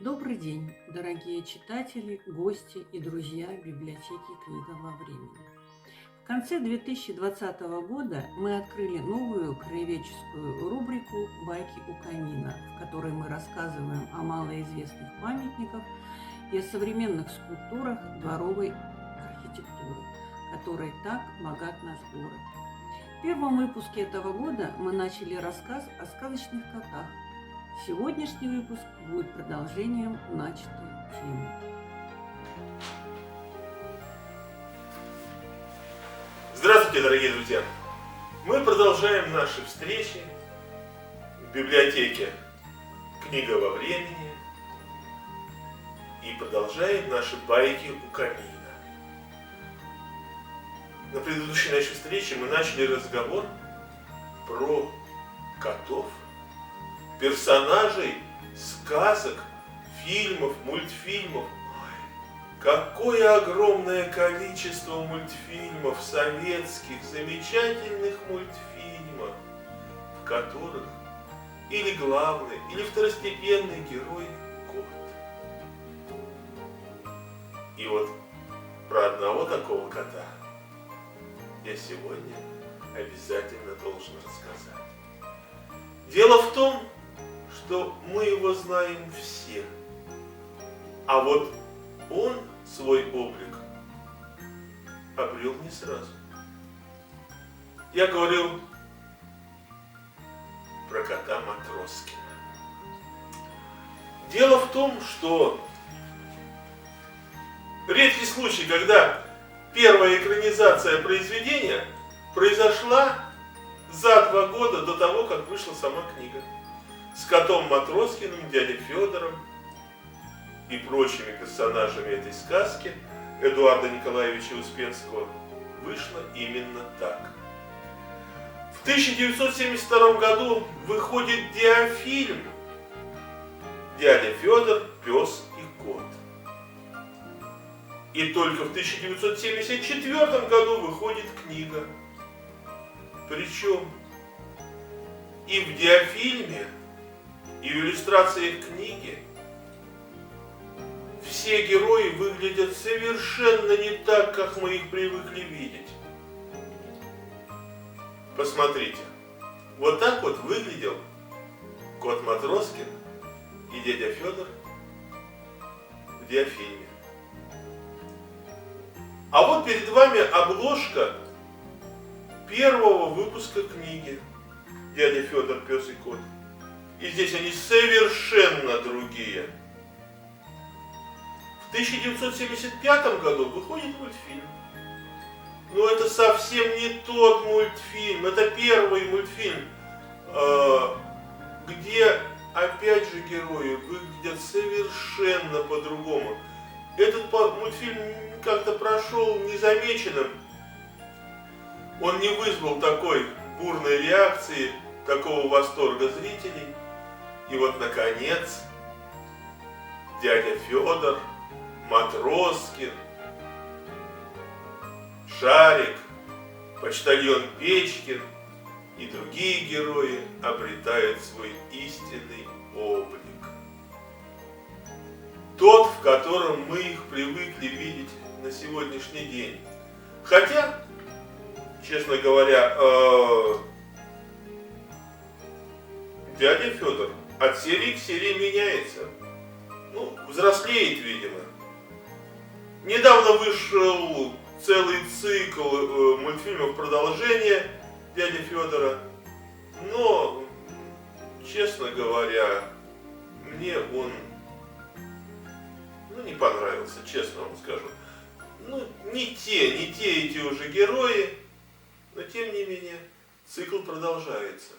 Добрый день, дорогие читатели, гости и друзья библиотеки «Книга во времени». В конце 2020 года мы открыли новую краеведческую рубрику «Байки у камина», в которой мы рассказываем о малоизвестных памятниках и о современных скульптурах дворовой архитектуры, который так богат наш город. В первом выпуске этого года мы начали рассказ о сказочных котах. Сегодняшний выпуск будет продолжением начатой темы. Здравствуйте, дорогие друзья! Мы продолжаем наши встречи в библиотеке «Книга во времени» и продолжаем наши байки у камина. На предыдущей нашей встрече мы начали разговор про котов, персонажей сказок, фильмов, мультфильмов. Какое огромное количество мультфильмов, советских, замечательных мультфильмов, в которых или главный, или второстепенный герой кот. И вот про одного такого кота я сегодня обязательно должен рассказать. Дело в том, что мы его знаем все, а вот он свой облик обрел не сразу. Я говорю про кота Матроскина. Дело в том, что редкий случай, когда первая экранизация произведения произошла за 2 года до того, как вышла сама книга. С котом Матроскиным, дядей Федором и прочими персонажами этой сказки Эдуарда Николаевича Успенского вышло именно так. В 1972 году выходит диафильм «Дядя Федор, пес и кот». И только в 1974 году выходит книга. Причем и в диафильме, и в иллюстрациях книги все герои выглядят совершенно не так, как мы их привыкли видеть. Посмотрите, вот так вот выглядел кот Матроскин и дядя Федор в диафильме. А вот перед вами обложка первого выпуска книги «Дядя Федор, пес и кот». И здесь они совершенно другие. В 1975 году выходит мультфильм. Но это совсем не тот мультфильм. Это первый мультфильм, где опять же герои выглядят совершенно по-другому. Этот мультфильм как-то прошел незамеченным. Он не вызвал такой бурной реакции, такого восторга зрителей. И вот, наконец, дядя Федор, Матроскин, Шарик, почтальон Печкин и другие герои обретают свой истинный облик. Тот, в котором мы их привыкли видеть на сегодняшний день. Хотя, честно говоря, дядя Федор от серии к серии меняется. Ну, взрослеет, видимо. Недавно вышел целый цикл мультфильмов продолжения дяди Федора. Но, честно говоря, мне он не понравился, честно вам скажу. Не те эти уже герои, но тем не менее цикл продолжается.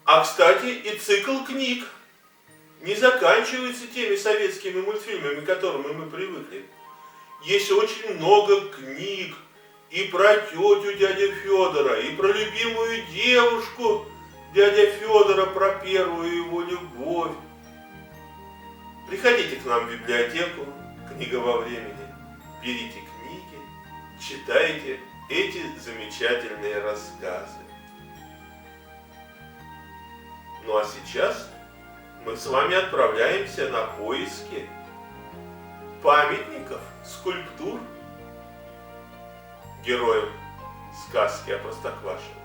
А, кстати, и цикл книг не заканчивается теми советскими мультфильмами, к которым мы привыкли. Есть очень много книг и про тетю дяди Федора, и про любимую девушку дядя Федора, про первую его любовь. Приходите к нам в библиотеку «Книга во времени», берите книги, читайте эти замечательные рассказы. Ну а сейчас мы с вами отправляемся на поиски памятников, скульптур героям сказки о Простоквашино.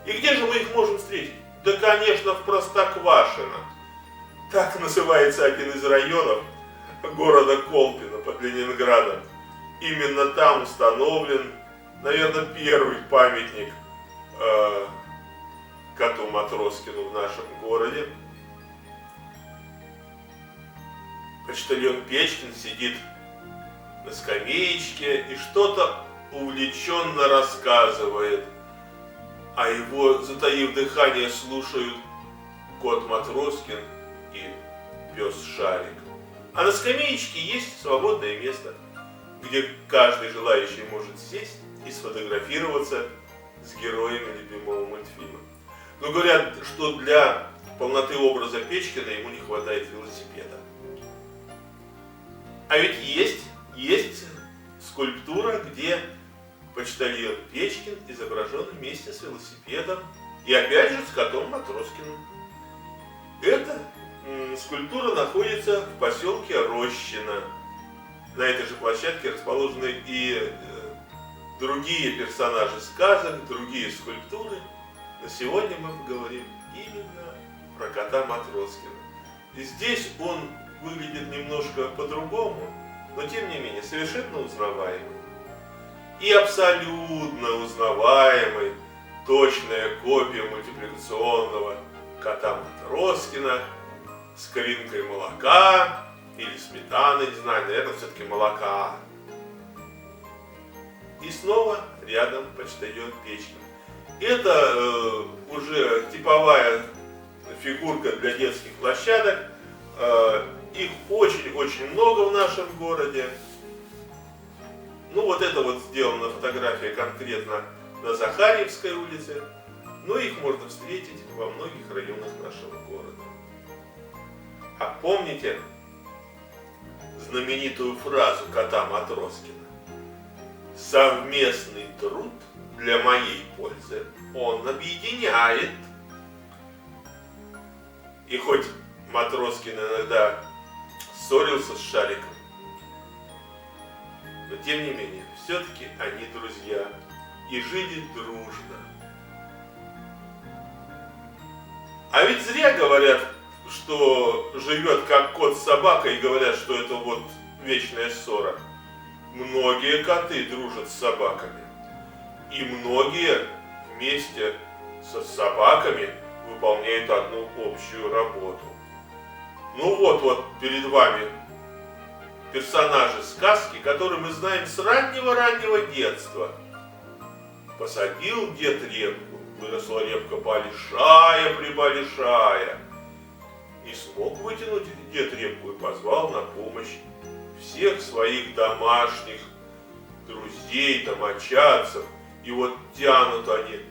И где же мы их можем встретить? Да, конечно, в Простоквашино. Так называется один из районов города Колпино под Ленинградом. Именно там установлен, наверное, первый памятник коту Матроскину в нашем городе. Почтальон Печкин сидит на скамеечке и что-то увлеченно рассказывает, а его, затаив дыхание, слушают кот Матроскин и пес Шарик. А на скамеечке есть свободное место, где каждый желающий может сесть и сфотографироваться с героями любимого мультфильма. Но говорят, что для полноты образа Печкина ему не хватает велосипеда. А ведь есть скульптура, где почтальон Печкин изображен вместе с велосипедом и опять же с котом Матроскиным. Эта скульптура находится в поселке Рощино. На этой же площадке расположены и другие персонажи сказок, другие скульптуры. Но сегодня мы поговорим именно про кота Матроскина. И здесь он выглядит немножко по-другому, но тем не менее совершенно узнаваемый. И абсолютно узнаваемый, точная копия мультипликационного кота Матроскина с коринкой молока или сметаны, не знаю, наверное, все-таки молока. И снова рядом почтальон Печкин. Это уже типовая фигурка для детских площадок. Их очень-очень много в нашем городе. Ну вот это вот сделана фотография конкретно на Захарьевской улице. Но их можно встретить во многих районах нашего города. А помните знаменитую фразу кота Матроскина? Совместный труд для моей пользы он объединяет. И хоть Матроскин иногда ссорился с Шариком, но тем не менее, все-таки они друзья и жили дружно. А ведь зря говорят, что живет как кот с собакой, и говорят, что это вот вечная ссора. Многие коты дружат с собаками. И многие вместе со собаками выполняют одну общую работу. Ну вот перед вами персонажи сказки, которые мы знаем с раннего-раннего детства. Посадил дед репку, выросла репка большая-пребольшая. И смог вытянуть дед репку и позвал на помощь всех своих домашних друзей, домочадцев. И вот тянут они,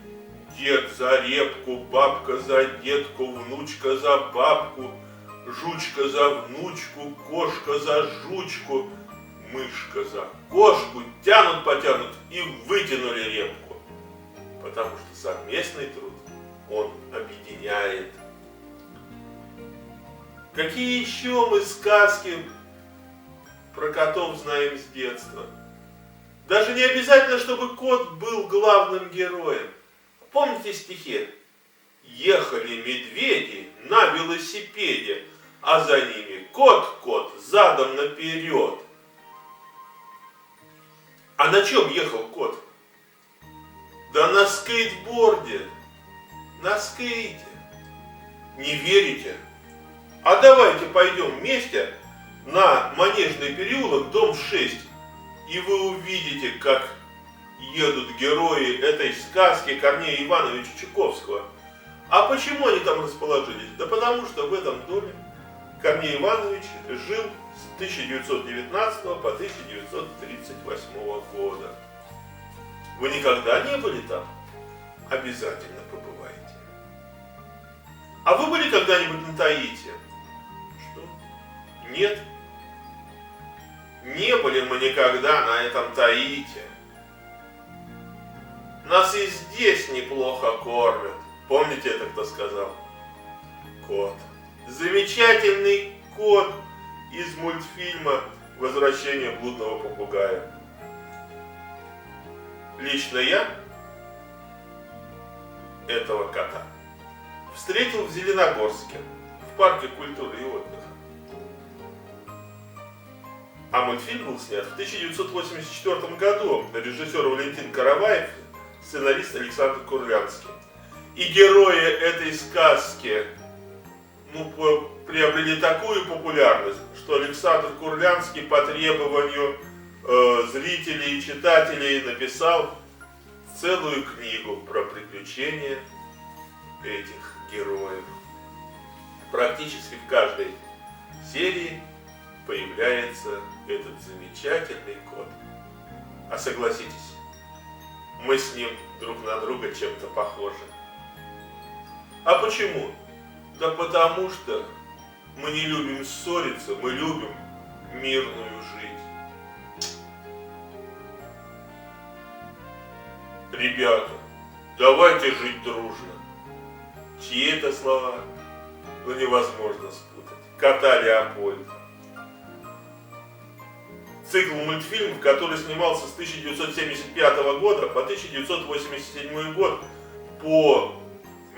дед за репку, бабка за детку, внучка за бабку, жучка за внучку, кошка за жучку, мышка за кошку, потянут и вытянули репку. Потому что совместный труд, он объединяет. Какие еще мы сказки про котов знаем с детства? Даже не обязательно, чтобы кот был главным героем. Помните стихи? Ехали медведи на велосипеде, а за ними кот задом наперед. А на чем ехал кот? Да на скейтборде, на скейте. Не верите? А давайте пойдем вместе на Манежный переулок, дом 6, и вы увидите, как едут герои этой сказки Корнея Ивановича Чуковского. А почему они там расположились? Да потому что в этом доме Корней Иванович жил с 1919 по 1938 года. Вы никогда не были там? Обязательно побывайте. А вы были когда-нибудь на Таити? Что? Нет? Не были мы никогда на этом Таити. Нас и здесь неплохо кормят. Помните это, кто сказал? Кот. Замечательный кот из мультфильма «Возвращение блудного попугая». Лично я этого кота встретил в Зеленогорске, в парке культуры и отдыха. А мультфильм был снят в 1984 году. Режиссер Валентин Караваев, сценарист Александр Курлянский. И герои этой сказки приобрели такую популярность, что Александр Курлянский по требованию зрителей и читателей написал целую книгу про приключения этих героев. Практически в каждой серии появляется этот замечательный кот. А согласитесь, мы с ним друг на друга чем-то похожи. А почему? Да потому что мы не любим ссориться, мы любим мирную жизнь. Ребята, давайте жить дружно. Чьи это слова? Невозможно спутать. Кота Леопольда. Цикл мультфильмов, который снимался с 1975 года по 1987 год по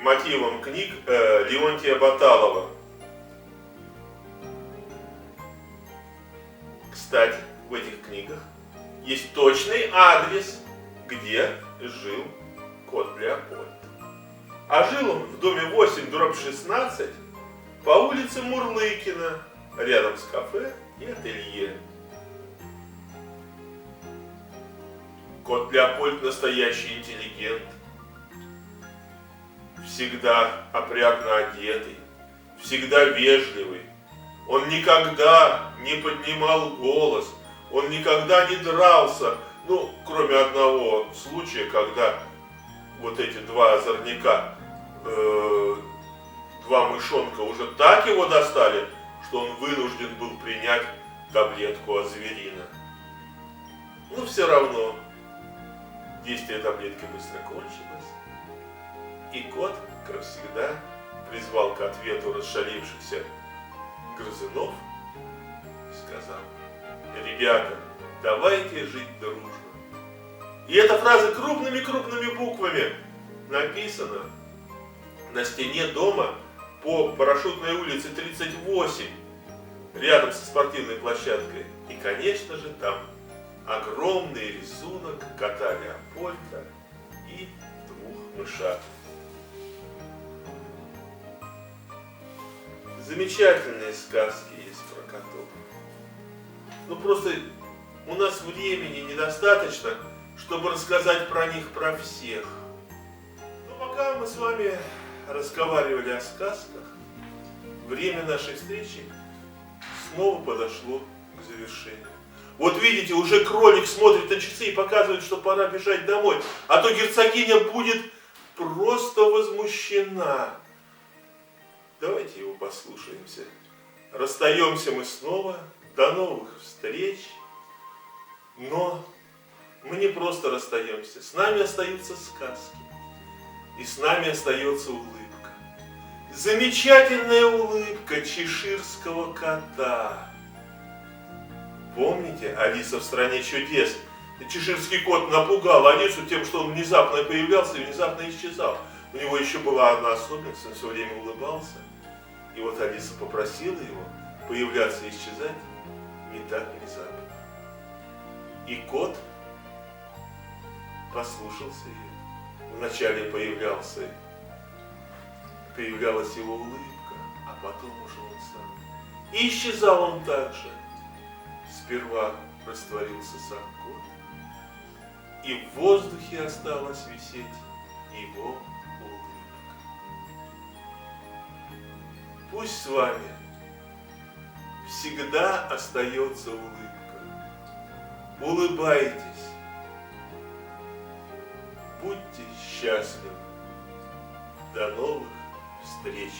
мотивам книг Леонтия Баталова. Кстати, в этих книгах есть точный адрес, где жил кот Леопольд. А жил он в доме 8/16 по улице Мурлыкина, рядом с кафе и ателье. Кот Леопольд настоящий интеллигент, всегда опрятно одетый, всегда вежливый. Он никогда не поднимал голос, он никогда не дрался, кроме одного случая, когда вот эти два озорника, два мышонка уже так его достали, что он вынужден был принять таблетку азверина. Но все равно действие таблетки быстро кончилось, и кот, как всегда, призвал к ответу расшалившихся грызунов и сказал: ребята, давайте жить дружно. И эта фраза крупными буквами написана на стене дома по Парашютной улице 38, рядом со спортивной площадкой. И, конечно же, там огромный рисунок кота Леопольда и двух мышат. Замечательные сказки есть про котов. Просто у нас времени недостаточно, чтобы рассказать про них про всех. Но пока мы с вами разговаривали о сказках, время нашей встречи снова подошло к завершению. Вот видите, уже кролик смотрит на часы и показывает, что пора бежать домой. А то герцогиня будет просто возмущена. Давайте его послушаемся. Расстаемся мы снова. До новых встреч. Но мы не просто расстаемся. С нами остаются сказки. И с нами остается улыбка. Замечательная улыбка чеширского кота. Помните, Алиса в стране чудес? Чеширский кот напугал Алису тем, что он внезапно появлялся и внезапно исчезал. У него еще была одна особенность, он все время улыбался. И вот Алиса попросила его появляться и исчезать не так внезапно. И кот послушался ее. Вначале появлялась его улыбка, а потом уже он сам. И исчезал он также. Сперва растворился сам кот, и в воздухе осталась висеть его улыбка. Пусть с вами всегда остается улыбка. Улыбайтесь. Будьте счастливы. До новых встреч.